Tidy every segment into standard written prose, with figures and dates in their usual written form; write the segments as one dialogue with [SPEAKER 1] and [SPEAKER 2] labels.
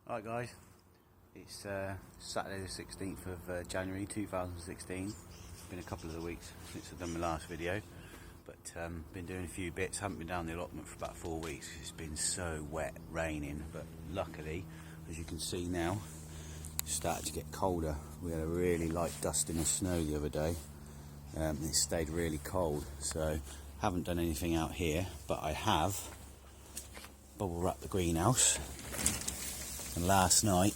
[SPEAKER 1] Alright guys, it's Saturday the 16th of January 2016. It's been a couple of the weeks since I've done my last video, but been doing a few bits. Haven't been down the allotment for about 4 weeks. It's been so wet, raining, but luckily, as you can see now, it's started to get colder. We had a really light dusting of snow the other day. It stayed really cold, so haven't done anything out here, but I have bubble wrapped the greenhouse. And last night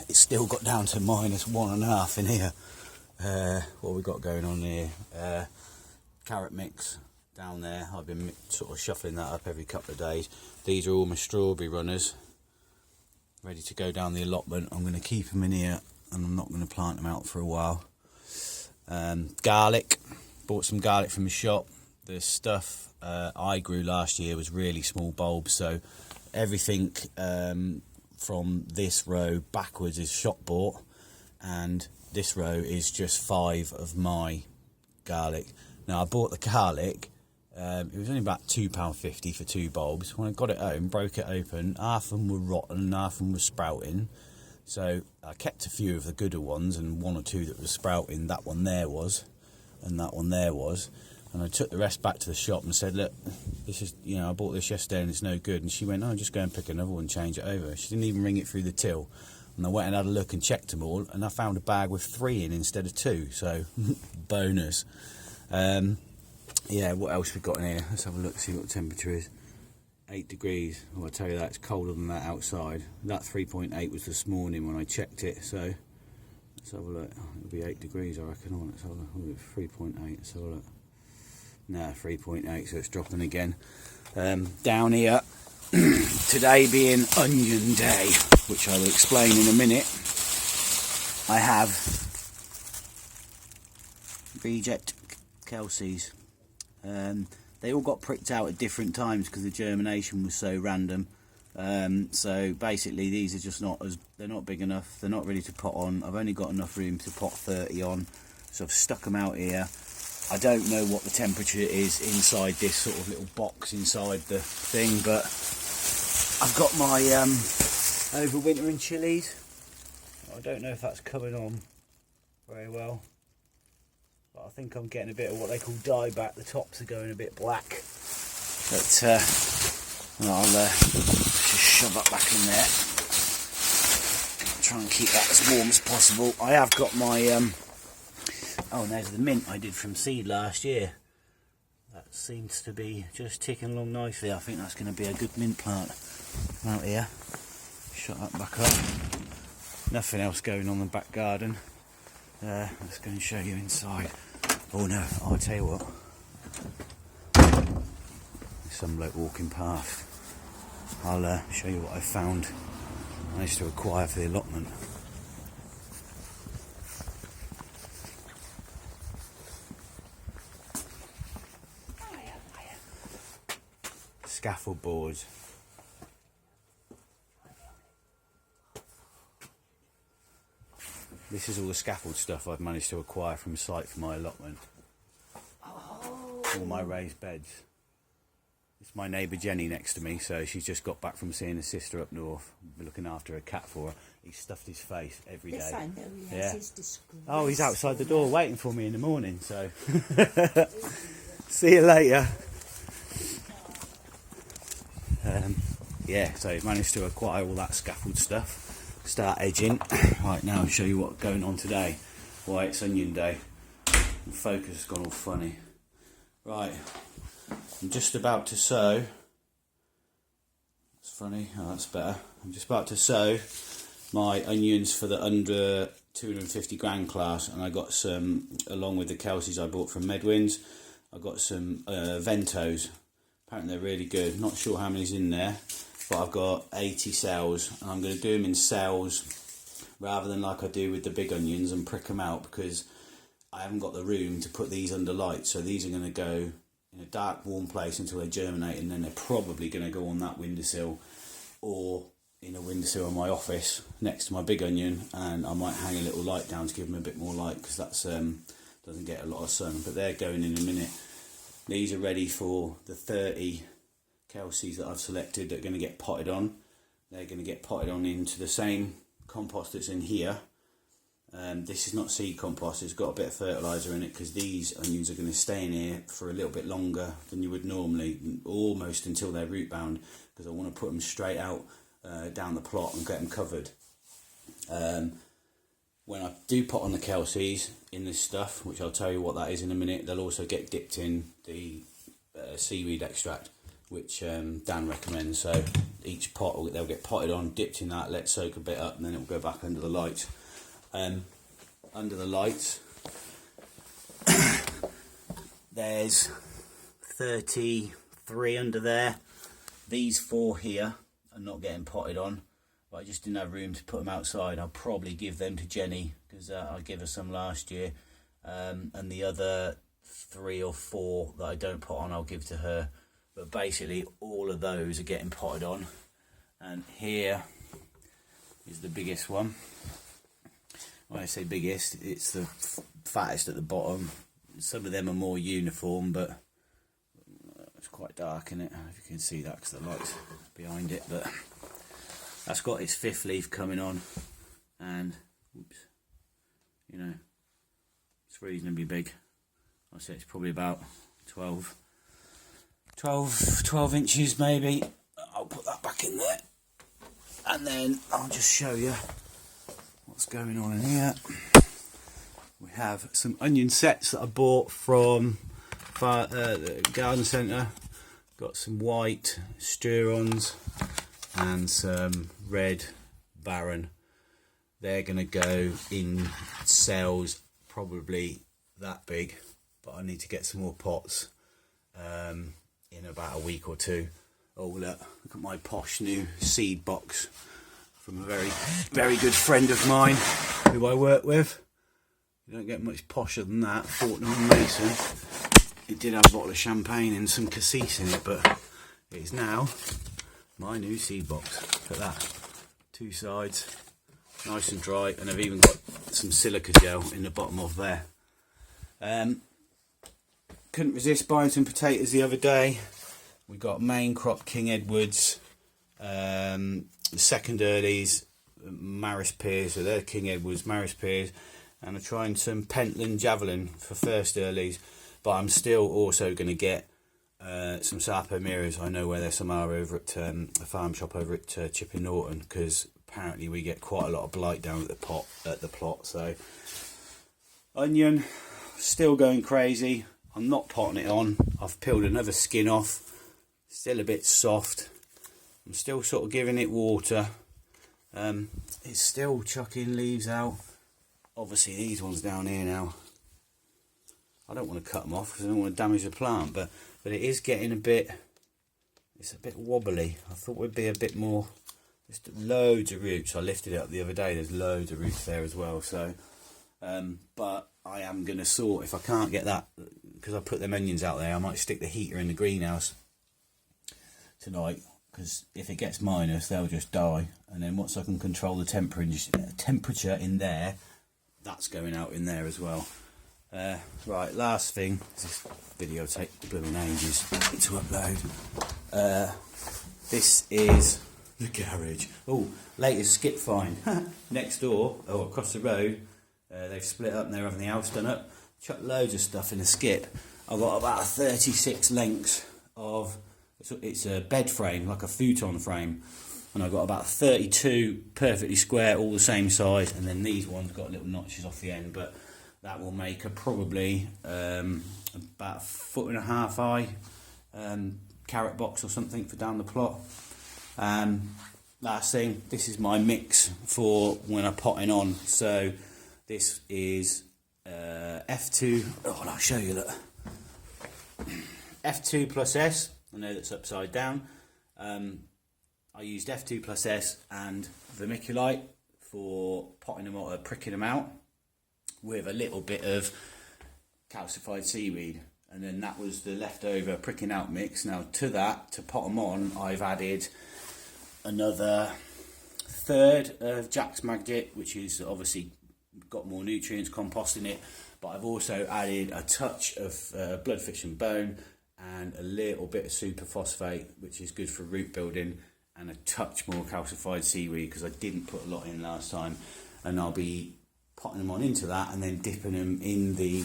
[SPEAKER 1] it still got down to -1.5 in here. What we got going on here? Carrot mix down there. I've been sort of shuffling that up every couple of days. These are all my strawberry runners, ready to go down the allotment. I'm going to keep them in here, and I'm not going to plant them out for a while. Garlic. Bought some garlic from the shop. The stuff I grew last year was really small bulbs, so everything from this row backwards is shop bought, and this row is just 5 of my garlic. Now I bought the garlic, it was only about £2.50 for 2 bulbs. When I got it home, broke it open, half of them were rotten and half of them were sprouting, so I kept a few of the gooder ones and 1 or 2 that were sprouting. That one there was, and that one there was. And I took the rest back to the shop and said, look, this is, you know, I bought this yesterday and it's no good. And she went, oh, just go and pick another one and change it over. She didn't even ring it through the till. And I went and had a look and checked them all, and I found a bag with 3 in instead of 2. So, bonus. Yeah, what else we got in here? Let's have a look, see what the temperature is. 8 degrees. Well, I'll tell you that, it's colder than that outside. That 3.8 was this morning when I checked it. So, let's have a look. It'll be 8 degrees, I reckon. Oh, let's have a look. 3.8, let's have a look. No, 3.8, so it's dropping again. Down here, today being onion day, which I will explain in a minute, I have reject Kelseys. They all got pricked out at different times because the germination was so random. So basically these are just they're not big enough, they're not ready to pot on. I've only got enough room to pot 30 on, so I've stuck them out here. I don't know what the temperature is inside this sort of little box inside the thing, but I've got my overwintering chilies. I don't know if that's coming on very well, but I think I'm getting a bit of what they call dieback. The tops are going a bit black, but I'll just shove that back in there. Try and keep that as warm as possible. I have got my oh, and there's the mint I did from seed last year. That seems to be just ticking along nicely. I think that's going to be a good mint plant out here. Shut that back up. Nothing else going on in the back garden. Let's go and show you inside. Oh no, I'll tell you what. There's some bloke walking past. I'll show you what I found. I managed to acquire for the allotment. Scaffold boards. This is all the scaffold stuff I've managed to acquire from site for my allotment. All my raised beds. It's my neighbour Jenny next to me, so she's just got back from seeing her sister up north. We're looking after a cat for her. He stuffed his face every day.
[SPEAKER 2] Yes, I know, yes, yeah. He's disgraceful.
[SPEAKER 1] Oh, he's outside the door waiting for me in the morning, so see you later. Yeah, so I've managed to acquire all that scaffold stuff, start edging. Right, now I'll show you what's going on today. Why it's onion day. The focus has gone all funny. Right, I'm just about to sow. That's funny, oh, that's better. I'm just about to sow my onions for the under 250 gram class, and I got some, along with the Kelseys I bought from Medwin's, I got some Ventos. Apparently they're really good. Not sure how many's in there, but I've got 80 cells, and I'm going to do them in cells rather than like I do with the big onions and prick them out, because I haven't got the room to put these under light. So these are going to go in a dark, warm place until they germinate, and then they're probably going to go on that windowsill or in a windowsill in my office next to my big onion, and I might hang a little light down to give them a bit more light, because that's doesn't get a lot of sun. But they're going in a minute. These are ready for the 30 Kelseys that I've selected that are going to get potted on. they're going to get potted on into the same compost that's in here. This is not seed compost, it's got a bit of fertiliser in it, because these onions are going to stay in here for a little bit longer than you would normally, almost until they're root bound, because I want to put them straight out down the plot and get them covered. When I do pot on the Kelseys in this stuff, which I'll tell you what that is in a minute, they'll also get dipped in the seaweed extract, which Dan recommends. So each pot, they'll get potted on, dipped in that, let soak a bit up, and then it'll go back under the lights. Under the lights, there's 33 under there. These 4 here are not getting potted on, but I just didn't have room to put them outside. I'll probably give them to Jenny, because I gave her some last year, and the other 3 or 4 that I don't put on I'll give to her. But basically all of those are getting potted on, and here is the biggest one. When I say biggest, it's the fattest at the bottom. Some of them are more uniform, but it's quite dark in it. I don't know if you can see that because the light's behind it, but that's got its 5th leaf coming on, and oops, you know, it's reasonably big. I'd say it's probably about 12 inches maybe. I'll put that back in there, and then I'll just show you what's going on in here. We have some onion sets that I bought from the garden centre. Got some white Sturons and some red Baron. They're going to go in cells probably that big, but I need to get some more pots in about a week or 2. Oh look at my posh new seed box from a very good friend of mine who I work with. You don't get much posher than that. Fortnum & Mason. It did have a bottle of champagne and some cassis in it, but it is now my new seed box. Look at that. 2 sides, nice and dry, and I've even got some silica gel in the bottom of there. Couldn't resist buying some potatoes the other day. We got main crop King Edwards, the second earlies, Maris Pears, so they're King Edwards, Maris Pears, and I'm trying some Pentland Javelin for first earlies, but I'm still also going to get some Sarpo mirrors. I know where there's some are over at a farm shop over at Chipping Norton, because apparently we get quite a lot of blight down at the plot. So onion, still going crazy. I'm not potting it on. I've peeled another skin off, still a bit soft. I'm still sort of giving it water. It's still chucking leaves out. Obviously these ones down here now, I don't want to cut them off because I don't want to damage the plant, but it is getting a bit, it's a bit wobbly. I thought we'd be a bit more, just loads of roots. I lifted it up the other day, there's loads of roots there as well. So but I am going to sort, if I can't get that, because I put them onions out there, I might stick the heater in the greenhouse tonight, because if it gets minus they'll just die, and then once I can control the temperature in there, that's going out in there as well. Right, last thing, this video takes blooming ages to upload. This is the garage. Oh, latest skip find. Next door, or across the road, they've split up and they're having the house done up. Chucked loads of stuff in a skip. I've got about 36 lengths of, it's a bed frame, like a futon frame, and I've got about 32 perfectly square, all the same size, and then these ones got little notches off the end, but that will make a probably about 1.5 foot high carrot box or something for down the plot. Last thing, this is my mix for when I'm potting on. So this is F2, oh, I'll show you, look. F2 plus S, I know that's upside down. I used F2 plus S and vermiculite for potting them out, pricking them out, with a little bit of calcified seaweed, and then that was the leftover pricking out mix. Now to that, to pot them on, I've added another 1/3 of Jack's Magnet, which is obviously got more nutrients, compost in it, but I've also added a touch of bloodfish and bone and a little bit of superphosphate, which is good for root building, and a touch more calcified seaweed because I didn't put a lot in last time, and I'll be potting them on into that and then dipping them in the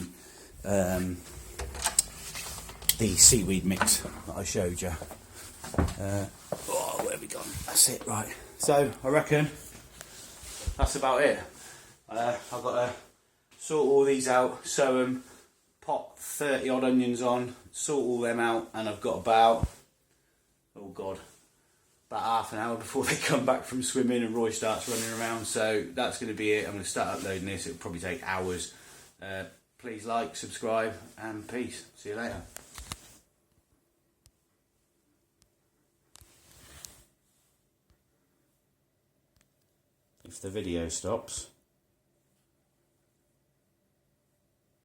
[SPEAKER 1] seaweed mix that I showed you. Where have we gone? That's it, right. So I reckon that's about it. I've got to sort all these out, sow them, pot 30 odd onions on, sort all them out, and I've got about, oh god, about half an hour before they come back from swimming and Roy starts running around. So that's going to be it. I'm going to start uploading this. It'll probably take hours. Please like, subscribe, and peace. See you later. If the video stops.